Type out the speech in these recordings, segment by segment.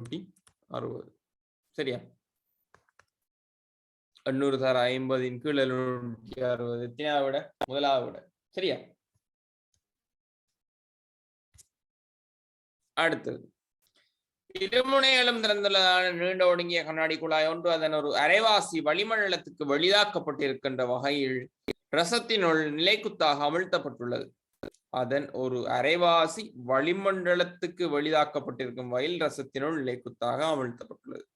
60 சரியா 800 தர 50 கீழ் 760 எத்தனாவது விட முதலாவது விட சரியா அடுத்தது இருமுனைகளும் திறந்துள்ளதான நீண்ட ஒடுங்கிய கண்ணாடி குழாய் ஒன்று அதன் ஒரு அரைவாசி வளிமண்டலத்துக்கு வெளிதாக்கப்பட்டிருக்கின்ற வகையில் ரசத்தினுள் நிலைக்குத்தாக அமிழ்த்தப்பட்டுள்ளது அதன் ஒரு அரைவாசி வளிமண்டலத்துக்கு வெளிதாக்கப்பட்டிருக்கும் வகையில் ரசத்தினுள் நிலைக்குத்தாக அமிழ்த்தப்பட்டுள்ளது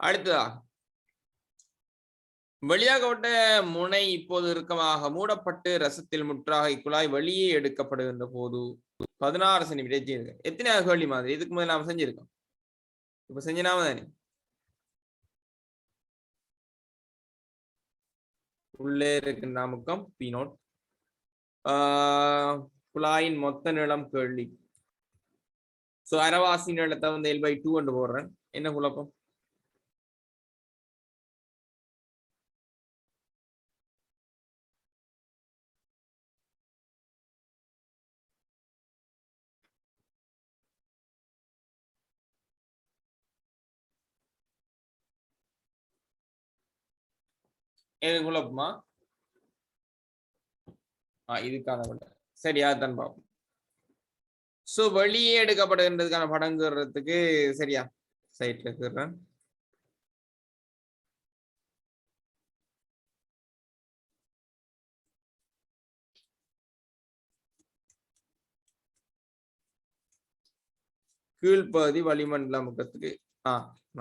அடுத்ததாக வெளியாகப்பட்ட முனை இப்போது இறுக்கமாக மூடப்பட்டு ரசத்தில் முற்றாக இக்குழாய் வெளியே எடுக்கப்படுகின்ற போது 16 சென்டிமீட்டர் எத்தனை கேள்வி மாதிரி இதுக்கு முதல்ல நாம செஞ்சிருக்கோம் இப்ப செஞ்சனாம தானே உள்ளே இருக்கின்ற அமுக்கம் P0 குழாயின் மொத்த நீளம் கேள்வி சோ அரைவாசி நீளத்தை வந்து L/2 என்று போடுறேன் என்ன குழப்பம் எது குழப்பமா இதுக்கான விட சரியா தான் பார்ப்போம் சோ வெளியே எடுக்கப்படுகின்றதுக்கான படங்குறதுக்கு சரியா சைட்ல இருக்கிறேன் கீழ்ப்பகுதி வளிமண்டல முகத்துக்கு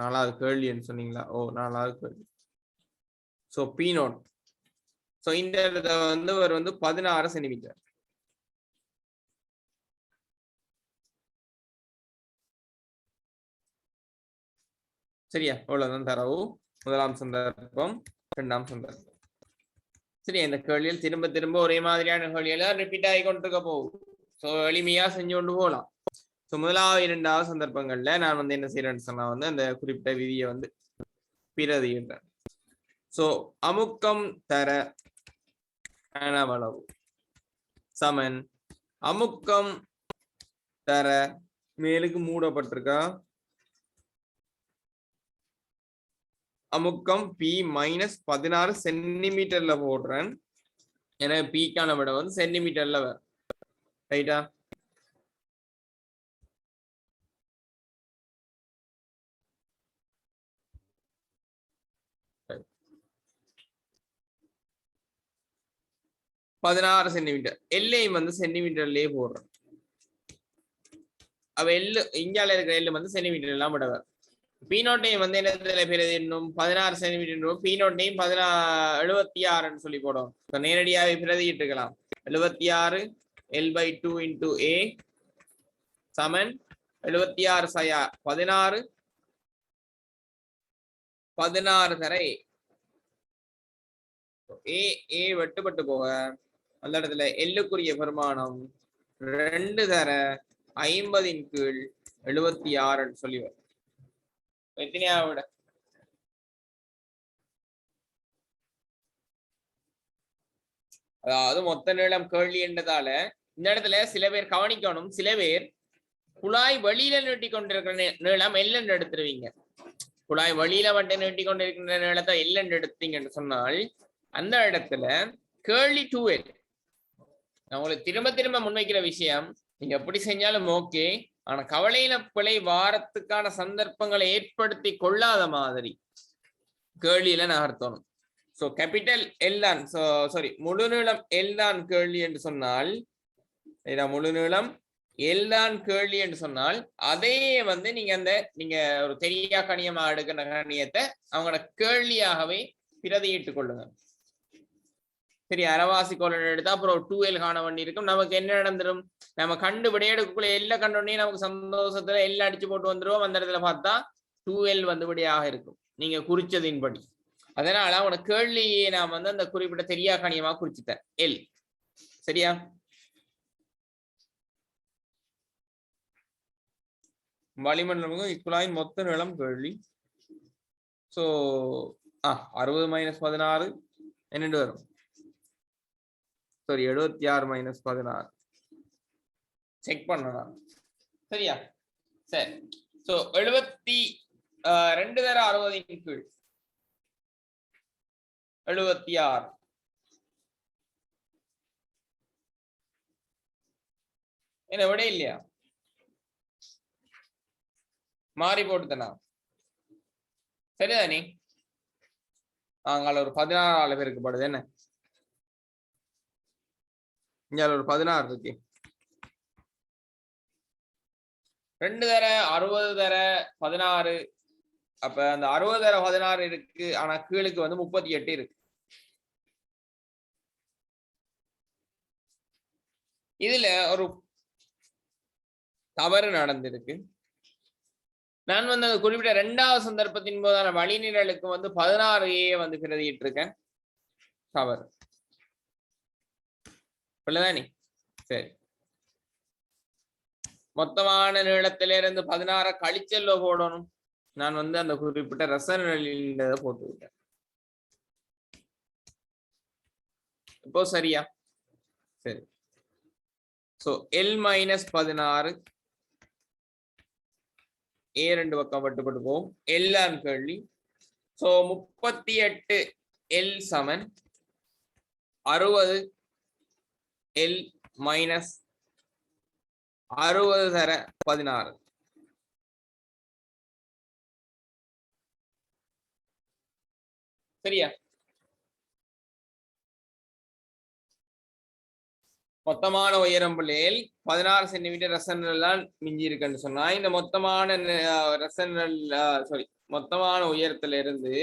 4வது கேள்வின்னு சொன்னீங்களா ஓ 4வது கேள்வி சோ P0 சோ இந்த இடத்துல வந்து ஒரு வந்து 16 சென்டிமீட்டர் சரியா அவ்வளவுதான் தரவு முதலாம் சந்தர்ப்பம் இரண்டாம் சந்தர்ப்பம் சரி இந்த கேள்வியில் திரும்ப திரும்ப ஒரே மாதிரியான கேள்வியெல்லாம் ரிப்பீட் ஆகி கொண்டிருக்க போகுது சோ எளிமையா செஞ்சு கொண்டு போகலாம் சோ முதலாவது இரண்டாவது சந்தர்ப்பங்கள்ல நான் வந்து என்ன செய்யறேன்னு சொன்னா வந்து அந்த குறிப்பிட்ட விதியை வந்து பிரதியிடுறேன் சோ அமுக்கம் தர அளவு சமன் அமுக்கம் தர மேலுக்கு மூடப்பட்டிருக்கா அமுக்கம் P மைனஸ் 16 சென்டிமீட்டர்ல போடுறேன் ஏன்னா Pக்கான விட வந்து சென்டிமீட்டர்ல வரும் ரைட்டா பதினாறு சென்டிமீட்டர் எல்லையும் வந்து சென்டிமீட்டர்லயே போடுறோம் அவ எல்லு இந்தியால இருக்கிற எல்லு வந்து சென்டிமீட்டர் எல்லாம் விடவர் P0 வந்து என்ன பேரு இன்னும் 16 சென்டிமீட்டர் P0 76 சொல்லி போடும் நேரடியாக பிரதிட்டு இருக்கலாம் 76 L/2 into A சமன் 76 சயா 16 தர A வெட்டுப்பட்டு போக அந்த இடத்துல எல்லுக்குரிய பெருமானம் 2 தர 50 கீழ் 76 சொல்லி வரும் எத்தனையா விட அதாவது மொத்த நீளம் கேள்வி என்றதால இந்த இடத்துல சில பேர் கவனிக்கணும் சில பேர் குழாய் வெளியில நீட்டி கொண்டிருக்கிற நீளம் எல்லன்னு எடுத்துருவீங்க குழாய் வெளியில மட்டும் நீட்டி கொண்டிருக்கின்ற நீளத்தை எல்லன்னு எடுத்தீங்கன்னு சொன்னால் அந்த இடத்துல கேள்வி 2L நான் உங்களுக்கு திரும்ப திரும்ப முன்வைக்கிற விஷயம் நீங்க எப்படி செஞ்சாலும் ஓகே ஆனா கவலையின பிழை வாரத்துக்கான சந்தர்ப்பங்களை ஏற்படுத்தி கொள்ளாத மாதிரி கேள்வியில நகர்த்தணும் சோ கேபிட்டல் எல் தான் சாரி முழு நீளம் எல் தான் கேள்வி என்று சொன்னால் முழு நீளம் எல் தான் கேள்வி என்று சொன்னால் அதே வந்து நீங்க ஒரு தெரியா கணியமா எடுக்கிற கணியத்தை அவங்களோட கேள்வியாகவே பிரதியிட்டுக் கொள்ளுங்க சரி அரைவாசி கோலன் எடுத்தா அப்புறம் 2L காண வேண்டி இருக்கும் நமக்கு என்ன நடந்துடும் நம்ம கண்டு விடையெடுக்குள்ள எல்லாம் கண்டோடனே நமக்கு சந்தோஷத்துல எல்லாம் அடிச்சு போட்டு வந்துருவோம் அந்த இடத்துல பார்த்தா 2L வந்து விடையாக இருக்கும் நீங்க குறிச்சதின்படி அதனால அவனோட கேள்வியை நான் வந்து அந்த குறிப்பிட்ட தெரியா கணியமா குறிச்சுட்டேன் எல் சரியா வளிமண்டலம் இக்குழாயின் மொத்த நீளம் கேள்வி. ஸோ 60 - 16 என்னென்று வரும்? சாரி 76 - 16 செக் பண்ணலாம். சரியா? சரி. ஸோ 72 தர 60 கீழ் 76 என்ன விட இல்லையா? மாறி போட்டுதானா? சரிதானே? அங்கால ஒரு 16 பேருக்கு படுது என்ன? இங்க ஒரு 16 இருக்கு. 2 தர 60 தர 16 அப்ப அந்த 60 தர 16 இருக்கு. ஆனா கீழுக்கு வந்து 38 இருக்கு. இதுல ஒரு தவறு நடந்திருக்கு. நான் வந்து அந்த குறிப்பிட்ட 2வது சந்தர்ப்பத்தின் போதான வழிநிரலுக்கு வந்து 16A வந்து பிரதிட்டு இருக்கேன். தவறு. புரியுதானே? சரி. மொத்தமான நீளத்திலிருந்து 16 கழிச்செல்ல போடணும். நான் வந்து அந்த குறிப்பிட்ட ரசநிலையில போட்டு விட்டேன். இப்போ சரியா? சரி. சோ L - 16 A 2 பக்கம் வெட்டுப்பட்டு போகும். L ஆன் கேள்வி. சோ 38 L சமன் 60 L மைனஸ் 60 தர 16. சரியா? மொத்தமான உயரம் புள்ளியில் 16 சென்டிமீட்டர் ரசனல் தான் மிஞ்சி இருக்குன்னு சொன்னா இந்த மொத்தமான ரசனல் சாரி மொத்தமான உயரத்துல இருந்து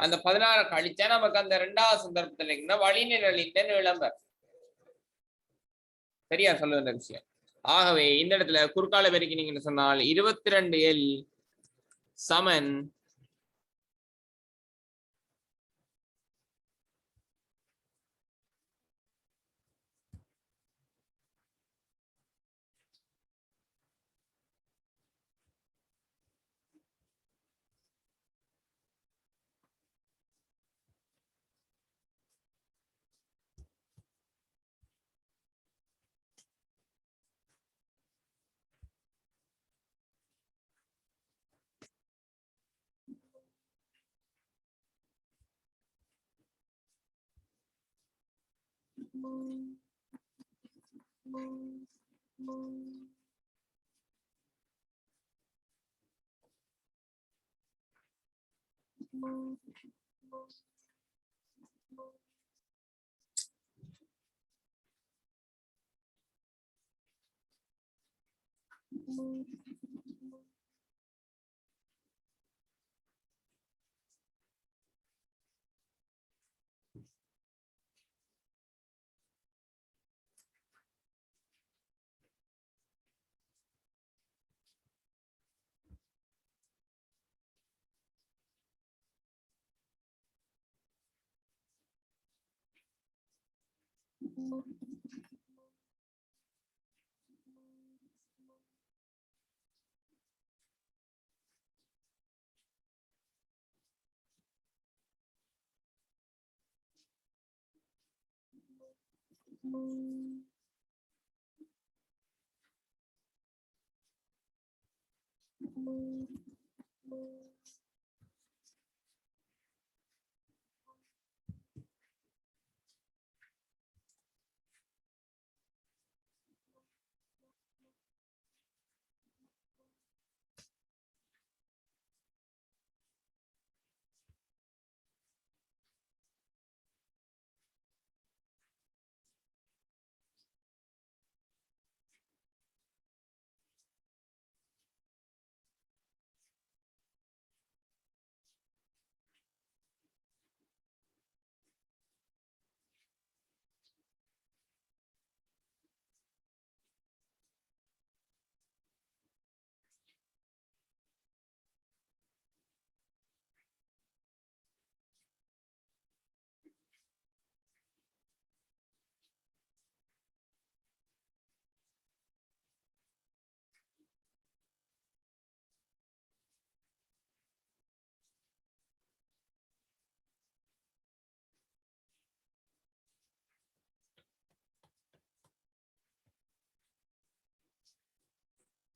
அந்த 16 கழிச்சா நமக்கு அந்த 2வது சந்தர்ப்பத்துல வழிநிரலின் நீளம் வரும். சரியா சொல்லுற விஷயம். ஆகவே இந்த இடத்துல குறுக்கால பெருக்கினீங்கன்னு சொன்னால் 22L சமன்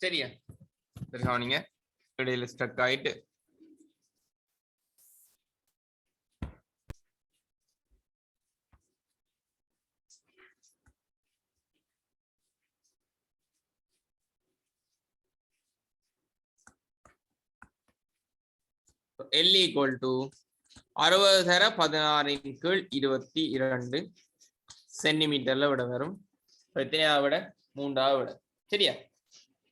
சரியா? சரி கவனிங்க, இடையில ஸ்டக் ஆயிட்டு L equal to 60 தர 16 கீழ் 22 சென்டிமீட்டர்ல விட வரும். எத்தனையாவது விட? 3வது விட. சரியா?